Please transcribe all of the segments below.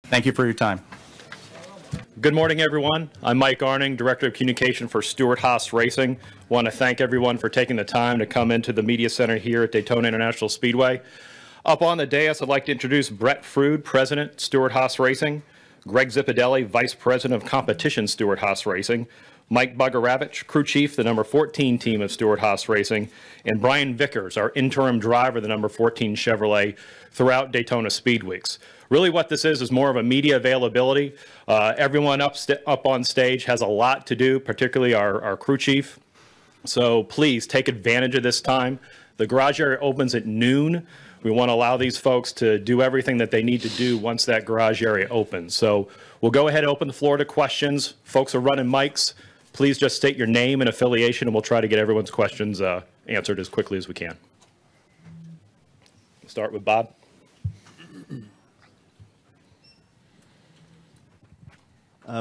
Thank you for your time. Good morning, everyone. I'm Mike Arning, Director of Communication for Stewart Haas Racing. Want to thank everyone for taking the time to come into the Media Center here at Daytona International Speedway. Up on the dais, I'd like to introduce Brett Frood, President, Stewart Haas Racing, Greg Zipadelli, Vice President of Competition, Stewart Haas Racing, Mike Bogaravich, Crew Chief, the number 14 team of Stewart Haas Racing, and Brian Vickers, our interim driver, the number 14 Chevrolet, throughout Daytona Speed Weeks. Really what this is more of a media availability. Everyone up on stage has a lot to do, particularly our crew chief. So please take advantage of this time. The garage area opens at noon. We want to allow these folks to do everything that they need to do once that garage area opens. So we'll go ahead and open the floor to questions. Folks are running mics. Please just state your name and affiliation, and we'll try to get everyone's questions answered as quickly as we can. We'll start with Bob.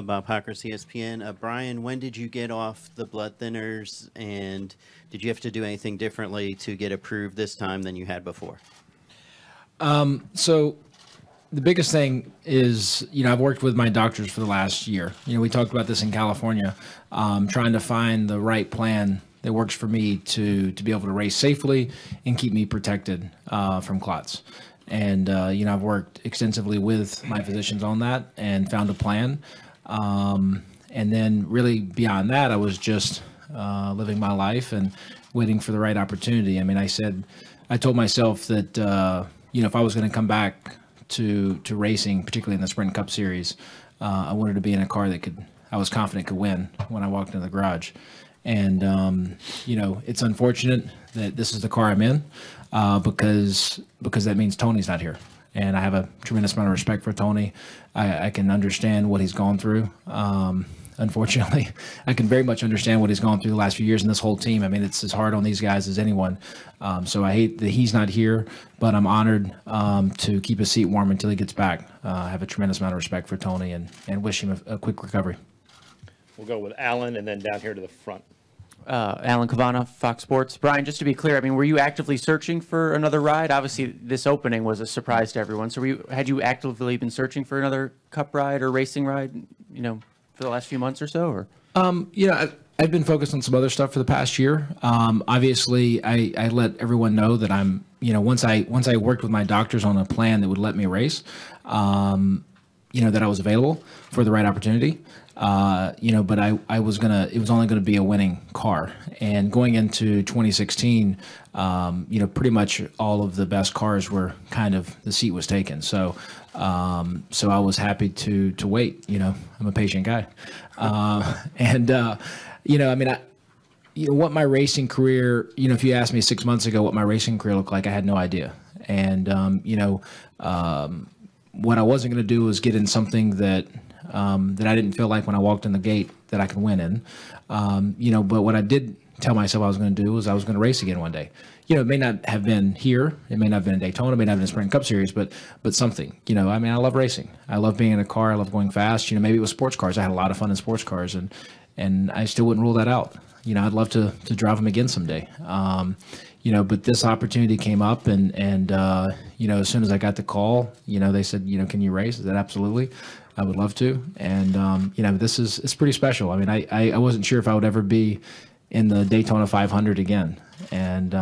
Bob Hocker, CSPN. Brian, when did you get off the blood thinners, and did you have to do anything differently to get approved this time than you had before? So the biggest thing is, I've worked with my doctors for the last year. We talked about this in California, trying to find the right plan that works for me to be able to race safely and keep me protected from clots. And, I've worked extensively with my physicians on that and found a plan. And then really beyond that, I was just living my life and waiting for the right opportunity. I mean, I told myself that, if I was going to come back to racing, particularly in the Sprint Cup Series, I wanted to be in a car that I was confident could win when I walked into the garage. And, it's unfortunate that this is the car I'm in because that means Tony's not here. And I have a tremendous amount of respect for Tony. I can understand what he's gone through. Unfortunately, I can very much understand what he's gone through the last few years and this whole team. I mean, it's as hard on these guys as anyone. So I hate that he's not here, but I'm honored to keep his seat warm until he gets back. I have a tremendous amount of respect for Tony and wish him a quick recovery. We'll go with Alan and then down here to the front. Alan Cavana, Fox Sports. Brian, just to be clear, I mean, were you actively searching for another ride? Obviously, this opening was a surprise to everyone. So had you actively been searching for another Cup ride or racing ride, for the last few months or so? Or I've been focused on some other stuff for the past year. Obviously, I let everyone know that I'm, once I worked with my doctors on a plan that would let me race, that I was available for the right opportunity. But it was only gonna be a winning car. And going into 2016, pretty much all of the best cars were the seat was taken. So I was happy to wait. I'm a patient guy, what my racing career, if you asked me 6 months ago what my racing career looked like, I had no idea. And what I wasn't going to do was get in something that I didn't feel like when I walked in the gate that I could win in. But what I did tell myself I was going to do was I was going to race again one day. It may not have been here, it may not have been in Daytona, it may not have been in Sprint Cup Series, but something. I love racing. I love being in a car. I love going fast. Maybe it was sports cars. I had a lot of fun in sports cars, and I still wouldn't rule that out. I'd love to drive them again someday. But this opportunity came up, and as soon as I got the call, they said, can you race? I said, absolutely. I would love to. And, it's pretty special. I mean, I wasn't sure if I would ever be in the Daytona 500 again. And,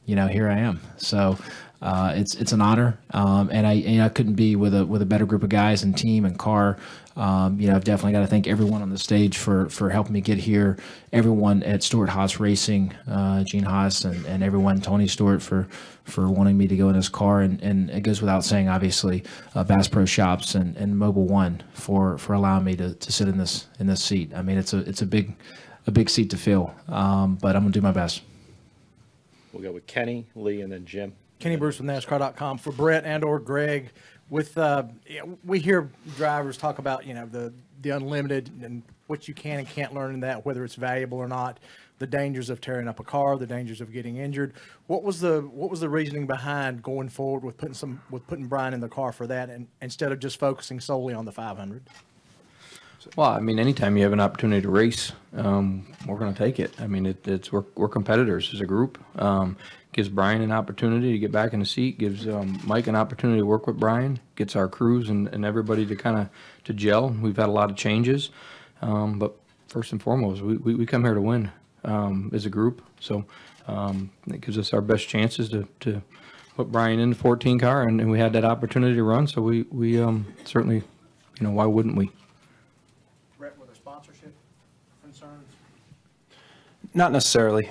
here I am. So it's an honor. And I couldn't be with a better group of guys and team and car. I've definitely got to thank everyone on the stage for helping me get here. Everyone at Stewart Haas Racing, Gene Haas, and everyone, Tony Stewart, for wanting me to go in his car. And it goes without saying, obviously, Bass Pro Shops and Mobile One for allowing me to sit in this seat. I mean, it's a big seat to fill, but I'm gonna do my best. We'll go with Kenny, Lee, and then Jim. Kenny Bruce with NASCAR.com. For Brett and/or Greg, we hear drivers talk about the unlimited and what you can and can't learn in that, whether it's valuable or not, the dangers of tearing up a car, the dangers of getting injured. What was the reasoning behind going forward with putting Brian in the car for that, and instead of just focusing solely on the 500? Well, I mean, anytime you have an opportunity to race, we're going to take it. I mean, we're competitors as a group. Gives Brian an opportunity to get back in the seat, gives Mike an opportunity to work with Brian, gets our crews and everybody to kind of gel. We've had a lot of changes, but first and foremost, we come here to win as a group. So it gives us our best chances to put Brian in the 14 car, and we had that opportunity to run. So we certainly, why wouldn't we? Brett, were there sponsorship concerns? Not necessarily.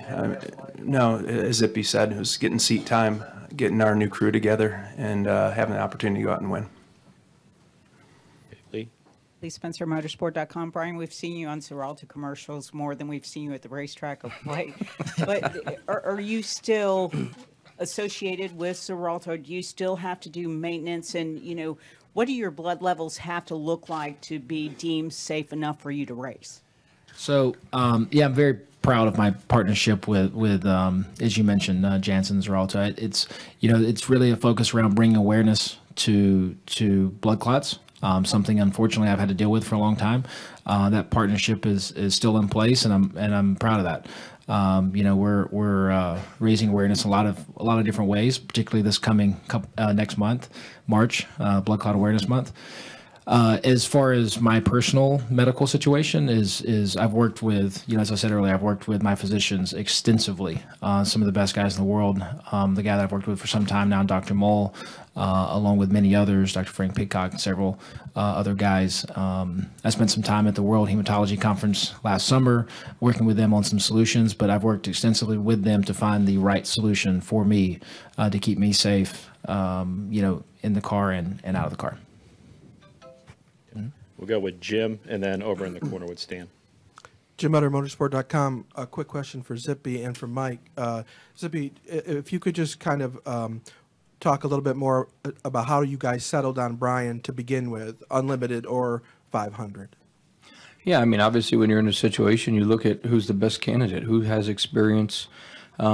No, as Zippy said, it was getting seat time, getting our new crew together, and having the opportunity to go out and win. Lee? Lee Spencer, motorsport.com. Brian, we've seen you on Xarelto commercials more than we've seen you at the racetrack of late. But are you still associated with Xarelto? Do you still have to do maintenance? And, what do your blood levels have to look like to be deemed safe enough for you to race? So, yeah, I'm very proud of my partnership with as you mentioned, Janssen Xarelto. It's really a focus around bringing awareness to blood clots. Something unfortunately I've had to deal with for a long time. That partnership is still in place, and I'm proud of that. We're raising awareness a lot of different ways, particularly this coming next month, March, Blood Clot Awareness Month. As far as my personal medical situation is I've worked with, as I said earlier, I've worked with my physicians extensively, some of the best guys in the world. The guy that I've worked with for some time now, Dr. Moll, along with many others, Dr. Frank Pidcock and several other guys. I spent some time at the World Hematology Conference last summer working with them on some solutions, but I've worked extensively with them to find the right solution for me to keep me safe, in the car and out of the car. We'll go with Jim, and then over in the corner with Stan. Jim Utter, motorsport.com. A quick question for Zippy and for Mike. Zippy, if you could just kind of talk a little bit more about how you guys settled on Brian to begin with, unlimited or 500. Yeah, I mean, obviously when you're in a situation, you look at who's the best candidate, who has experience. We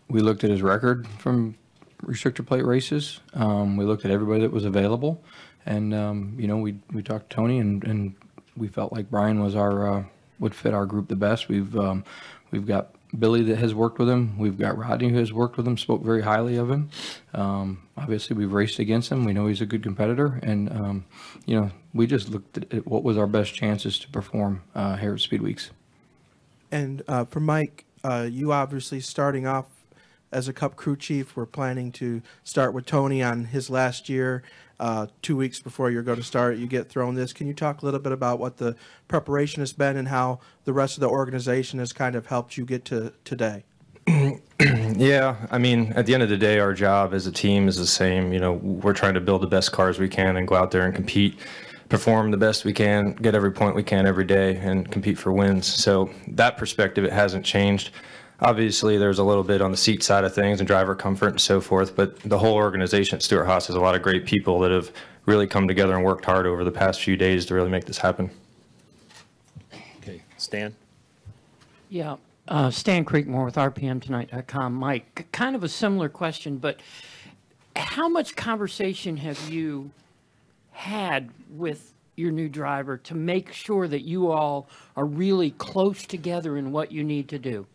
looked at his record from restrictor plate races. We looked at everybody that was available. And, we talked to Tony, and we felt like Brian was would fit our group the best. We've got Billy that has worked with him. We've got Rodney who has worked with him, spoke very highly of him. Obviously, we've raced against him. We know he's a good competitor. And, we just looked at what was our best chances to perform here at Speed Weeks. And for Mike, you obviously starting off as a Cup crew chief. We're planning to start with Tony on his last year. 2 weeks before you're going to start, you get thrown this. Can you talk a little bit about what the preparation has been and how the rest of the organization has kind of helped you get to today? Yeah, I mean, at the end of the day, our job as a team is the same. We're trying to build the best cars we can and go out there and compete, perform the best we can, get every point we can every day, and compete for wins. So that perspective, it hasn't changed. Obviously, there's a little bit on the seat side of things and driver comfort and so forth, but the whole organization at Stewart Haas has a lot of great people that have really come together and worked hard over the past few days to really make this happen. Okay, Stan? Yeah, Stan Creekmore with RPMTonight.com. Mike, kind of a similar question, but how much conversation have you had with your new driver to make sure that you all are really close together in what you need to do?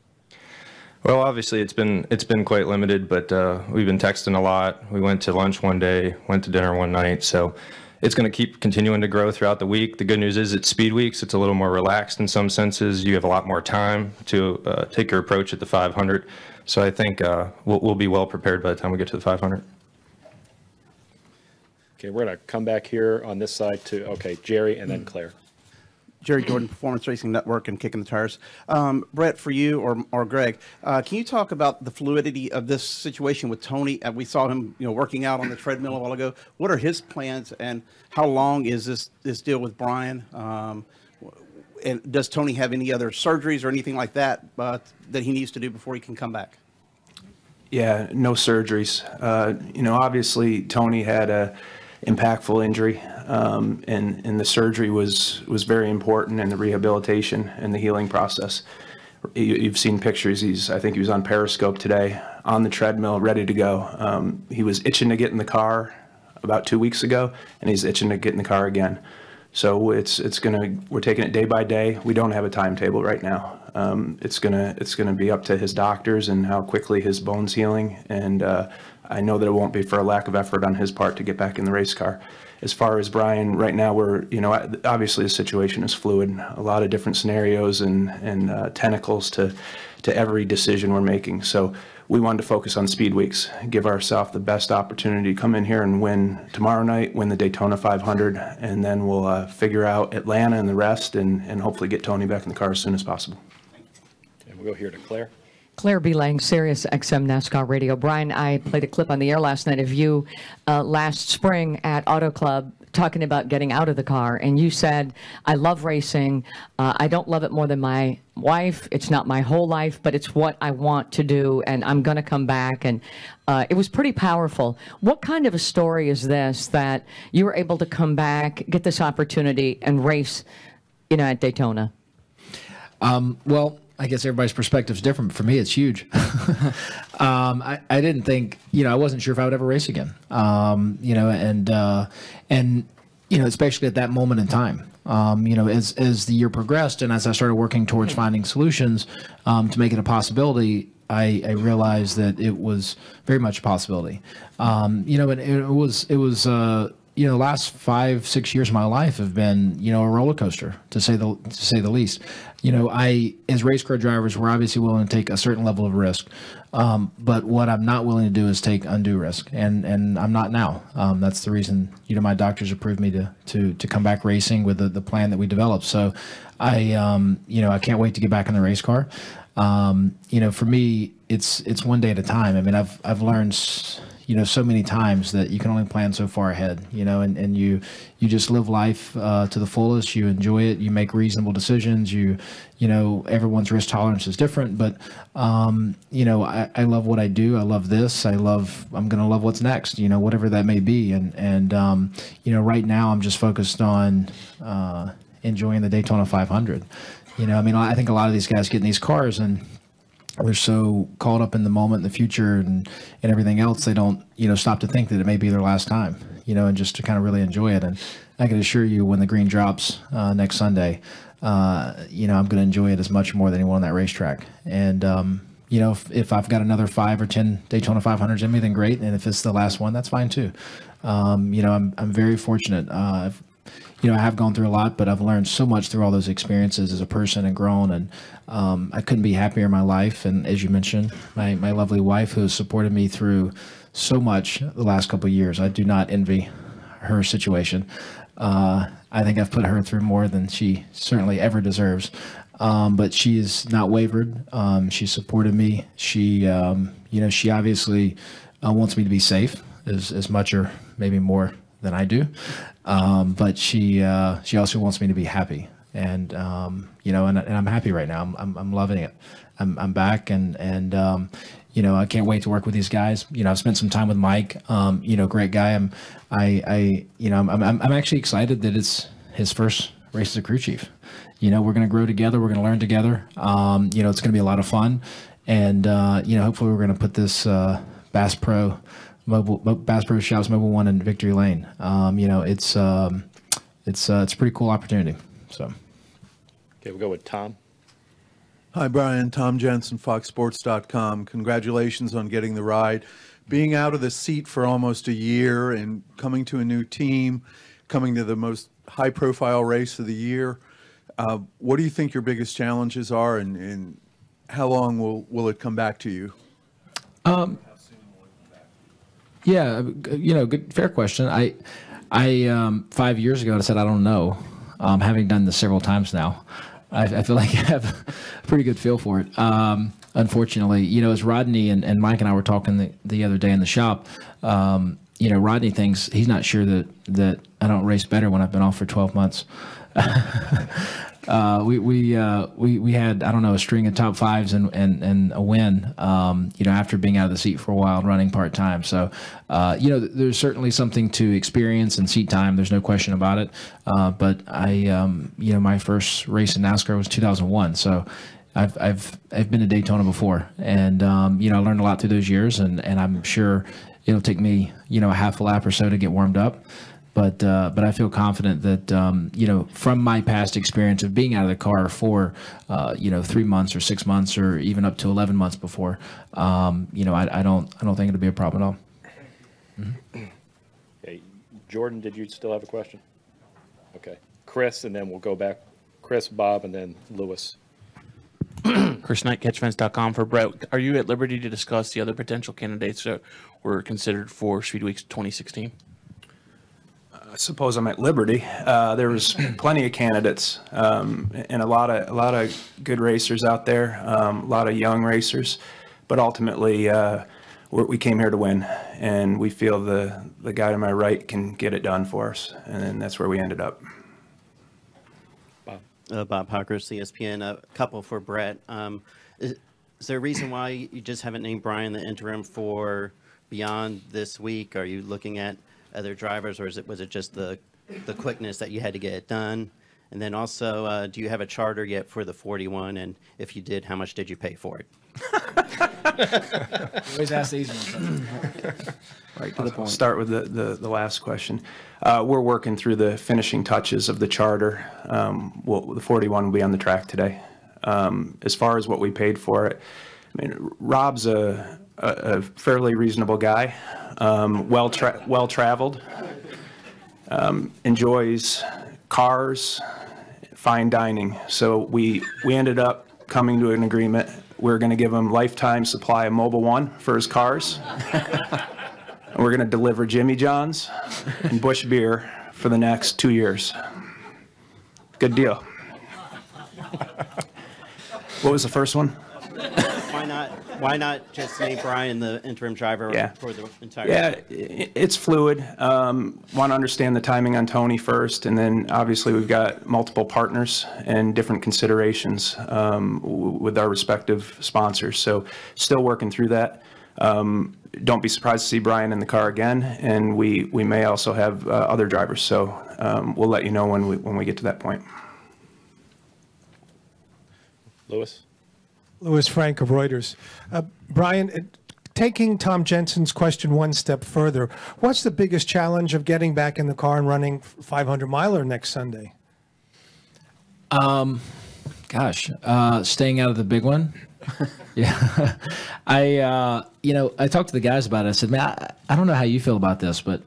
Well, obviously it's been quite limited, but we've been texting a lot. We went to lunch one day, went to dinner one night, so it's going to keep continuing to grow throughout the week. The good news is it's Speed Weeks. It's a little more relaxed in some senses. You have a lot more time to take your approach at the 500. So I think we'll be well prepared by the time we get to the 500. Okay, we're going to come back here on this side to, Jerry and then Claire. Jerry Jordan, Performance Racing Network and Kicking the Tires. Brett, for you or Greg, can you talk about the fluidity of this situation with Tony? We saw him, working out on the treadmill a while ago. What are his plans, and how long is this deal with Brian? And does Tony have any other surgeries or anything like that that he needs to do before he can come back? Yeah, no surgeries. Obviously Tony had a impactful injury, and the surgery was very important in the rehabilitation and the healing process. You've seen pictures. I think he was on Periscope today on the treadmill, ready to go. He was itching to get in the car about 2 weeks ago, and he's itching to get in the car again. So we're taking it day by day. We don't have a timetable right now. It's gonna be up to his doctors and how quickly his bone's healing. And I know that it won't be for a lack of effort on his part to get back in the race car. As far as Brian, right now obviously the situation is fluid. A lot of different scenarios and tentacles to every decision we're making. So we wanted to focus on speed weeks, give ourselves the best opportunity to come in here and win tomorrow night, win the Daytona 500, and then we'll figure out Atlanta and the rest, and hopefully get Tony back in the car as soon as possible. And we'll go here to Claire. Claire B. Lang, Sirius XM NASCAR Radio. Brian, I played a clip on the air last night of you last spring at Auto Club talking about getting out of the car, and you said, I love racing. I don't love it more than my wife. It's not my whole life, but it's what I want to do, and I'm going to come back. And it was pretty powerful. What kind of a story is this, that you were able to come back, get this opportunity, and race, at Daytona? Well, I guess everybody's perspective is different. For me, it's huge. I didn't think, I wasn't sure if I would ever race again. And especially at that moment in time, as the year progressed and as I started working towards finding solutions to make it a possibility, I realized that it was very much a possibility. And it was the last 5-6 years of my life have been, a roller coaster, to say the least. As race car drivers, we're obviously willing to take a certain level of risk. But what I'm not willing to do is take undue risk, and I'm not now. That's the reason, my doctors approved me to come back racing with the plan that we developed. So I can't wait to get back in the race car. For me, it's one day at a time. I mean, I've learned, so many times that you can only plan so far ahead, and you just live life to the fullest. You enjoy it. You make reasonable decisions. Everyone's risk tolerance is different, but I love what I do. I love this. I'm going to love what's next, whatever that may be. And right now I'm just focused on enjoying the Daytona 500. I think a lot of these guys get in these cars and they're so caught up in the moment, in the future, and everything else, they don't, stop to think that it may be their last time, and just to kind of really enjoy it. And I can assure you, when the green drops next Sunday, I'm going to enjoy it as much more than anyone on that racetrack. And, if I've got another 5 or 10 Daytona 500s in me, then great. And if it's the last one, that's fine too. I'm very fortunate. I have gone through a lot, but I've learned so much through all those experiences as a person and grown, and I couldn't be happier in my life. And as you mentioned, my lovely wife, who has supported me through so much the last couple of years, I do not envy her situation. I think I've put her through more than she certainly ever deserves. But she has not wavered. She supported me. She obviously wants me to be safe as much or maybe more than I do. But she also wants me to be happy, and I'm happy right now. I'm loving it. I'm back, and I can't wait to work with these guys. I've spent some time with Mike. Great guy. I'm actually excited that it's his first race as a crew chief. We're going to grow together. We're going to learn together. It's going to be a lot of fun, and hopefully we're going to put this Bass Pro Shops Mobile One in Victory Lane. It's a pretty cool opportunity. So, okay, we'll go with Tom. Hi, Brian. Tom Jensen, FoxSports.com. Congratulations on getting the ride, being out of the seat for almost a year, and coming to a new team, coming to the most high-profile race of the year. What do you think your biggest challenges are, and how long will it come back to you? Yeah, good, fair question. I 5 years ago I said I don't know. Having done this several times now, I feel like I have a pretty good feel for it. Unfortunately, as Rodney and Mike and I were talking the other day in the shop, Rodney thinks he's not sure that I don't race better when I've been off for 12 months. We had, I don't know, a string of top fives and a win, after being out of the seat for a while and running part time. So, there's certainly something to experience and seat time. There's no question about it. But my first race in NASCAR was 2001. So I've been to Daytona before, and, I learned a lot through those years, and I'm sure it'll take me, a half a lap or so to get warmed up. But I feel confident that, you know, from my past experience of being out of the car for, you know, 3 months or 6 months or even up to 11 months before, you know, I don't think it'll be a problem at all. Okay. Jordan, did you still have a question? Okay. Chris, and then we'll go back. Chris, Bob, and then Lewis. Chris Knight, catchfence.com for Brett. Are you at liberty to discuss the other potential candidates that were considered for Speedweek 2016? I suppose I'm at liberty. There was plenty of candidates, and a lot of good racers out there, a lot of young racers, but ultimately we came here to win, and we feel the guy to my right can get it done for us, and that's where we ended up. Bob Parker, CSPN. A couple for Brett. Is there a reason why you just haven't named Brian the interim for beyond this week? Are you looking at other drivers, or was it just the quickness that you had to get it done? And then also, do you have a charter yet for the 41? And if you did, how much did you pay for it? Always ask these ones. Right to the point. I'll start with the last question. We're working through the finishing touches of the charter. The 41 will be on the track today. As far as what we paid for it, I mean, Rob's a fairly reasonable guy, well traveled, enjoys cars, fine dining. So we ended up coming to an agreement. We're going to give him lifetime supply of Mobile One for his cars. And we're going to deliver Jimmy John's and Busch beer for the next 2 years. Good deal. What was the first one? Why not just name Brian the interim driver for the entire it's fluid. Want to understand the timing on Tony first, and then obviously we've got multiple partners and different considerations with our respective sponsors. So still working through that. Don't be surprised to see Brian in the car again, and we may also have other drivers. So we'll let you know when we get to that point. Lewis? Louis Frank of Reuters. Brian, taking Tom Jensen's question one step further, what's the biggest challenge of getting back in the car and running 500-miler next Sunday? Staying out of the big one. Yeah. I talked to the guys about it. I said, man, I don't know how you feel about this, but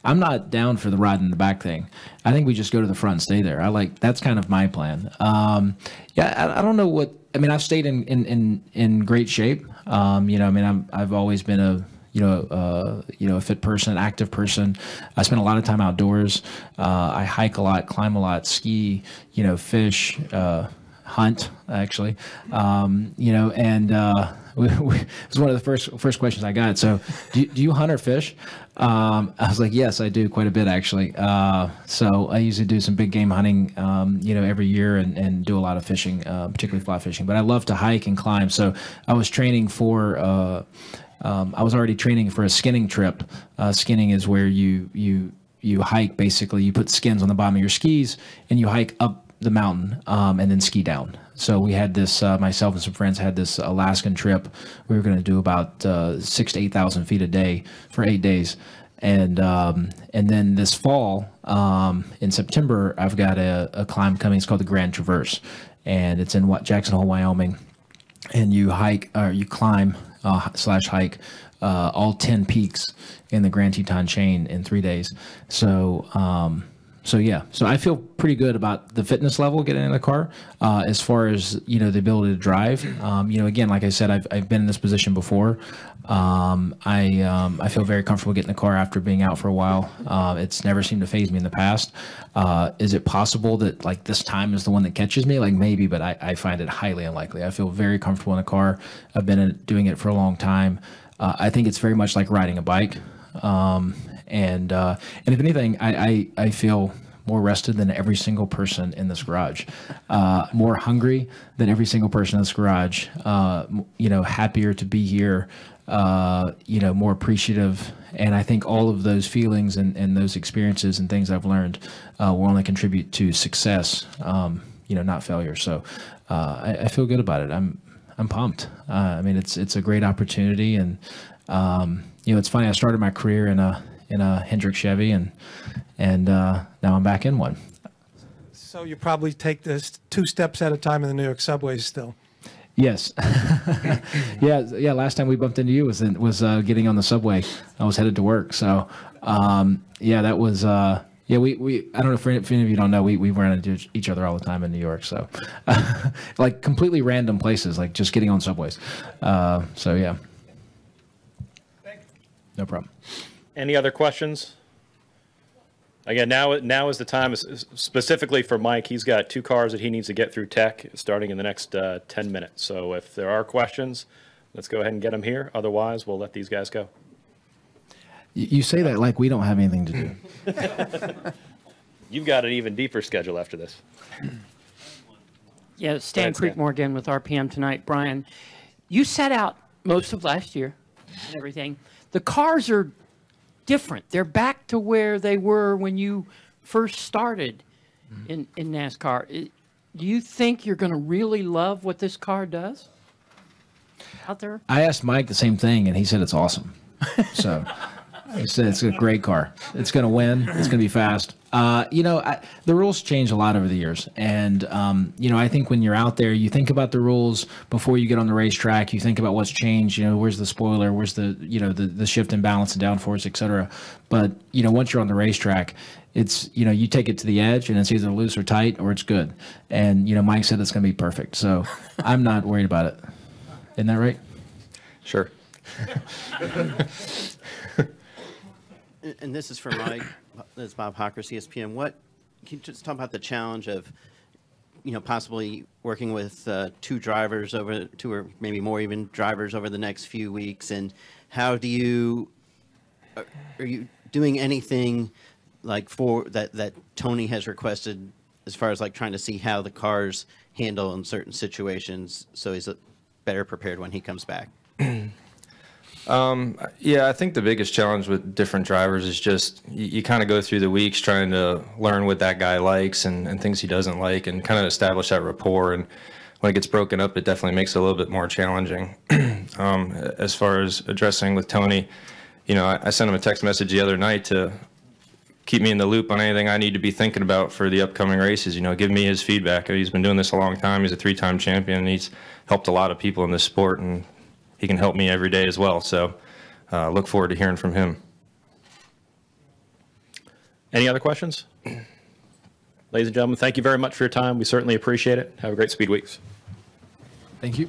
I'm not down for the ride in the back thing. I think we just go to the front and stay there. That's kind of my plan. I don't know what, I mean, I've stayed in great shape. I've always been a fit person, an active person. I spend a lot of time outdoors. I hike a lot, climb a lot, ski, fish, hunt, actually. It was one of the first questions I got. So, do you hunt or fish? I was like, yes, I do quite a bit, actually. So I usually do some big game hunting, every year and do a lot of fishing, particularly fly fishing. But I love to hike and climb. So I was training for, I was already training for a skinning trip. Skinning is where you hike, basically. You put skins on the bottom of your skis and you hike up the mountain and then ski down. So we had this, myself and some friends had this Alaskan trip. We were going to do about 6,000 to 8,000 feet a day for 8 days. And then this fall, in September, I've got a climb coming. It's called the Grand Traverse. And it's in Jackson Hole, Wyoming. And you hike, or you climb / hike all 10 peaks in the Grand Teton chain in 3 days. So I feel pretty good about the fitness level getting in the car. As far as the ability to drive, again, like I said, I've been in this position before. I feel very comfortable getting in the car after being out for a while. It's never seemed to faze me in the past. Is it possible that this time is the one that catches me? Maybe, but I find it highly unlikely. I feel very comfortable in the car. I've been doing it for a long time. I think it's very much like riding a bike. And if anything, I feel more rested than every single person in this garage, more hungry than every single person in this garage, happier to be here, more appreciative. And I think all of those feelings and those experiences and things I've learned will only contribute to success, not failure. So I feel good about it. I'm pumped. It's a great opportunity. And, it's funny, I started my career in in a Hendrick Chevy, and now I'm back in one. So you probably take this 2 steps at a time in the New York subways still. Yes. yeah. Last time we bumped into you was getting on the subway. I was headed to work. So, that was, we I don't know if any of you don't know, we ran into each other all the time in New York. So, like completely random places, like just getting on subways. Yeah. No problem. Any other questions? Again, now is the time, specifically for Mike. He's got 2 cars that he needs to get through tech starting in the next 10 minutes. So if there are questions, let's go ahead and get them here. Otherwise, we'll let these guys go. You say that like we don't have anything to do. You've got an even deeper schedule after this. Yeah, Stan Creekmore again with RPM tonight. Brian, you set out most of last year and everything. The cars are different. They're back to where they were when you first started in NASCAR. Do you think you're going to really love what this car does out there? I asked Mike the same thing, and he said it's awesome. So he said it's a great car. It's going to win. It's going to be fast. The rules change a lot over the years. And, I think when you're out there, you think about the rules before you get on the racetrack. You think about what's changed. Where's the spoiler? Where's the shift in balance and downforce, et cetera. But, once you're on the racetrack, it's, you take it to the edge and it's either loose or tight or it's good. And, Mike said it's going to be perfect. So I'm not worried about it. Isn't that right? Sure. And this is for Mike. This is Bob Hocker, CSPN. Can you just talk about the challenge of, possibly working with 2 drivers over 2 or maybe more even drivers over the next few weeks, and how do you are you doing anything like for that Tony has requested as far as like trying to see how the cars handle in certain situations so he's better prepared when he comes back? I think the biggest challenge with different drivers is just you kind of go through the weeks trying to learn what that guy likes and things he doesn't like, and kind of establish that rapport. And when it gets broken up, it definitely makes it a little bit more challenging. As far as addressing with Tony, I sent him a text message the other night to keep me in the loop on anything I need to be thinking about for the upcoming races. Give me his feedback. He's been doing this a long time. He's a 3-time champion, and he's helped a lot of people in this sport, and he can help me every day as well. So look forward to hearing from him. Any other questions? Ladies and gentlemen, thank you very much for your time. We certainly appreciate it. Have a great Speed Weeks. Thank you.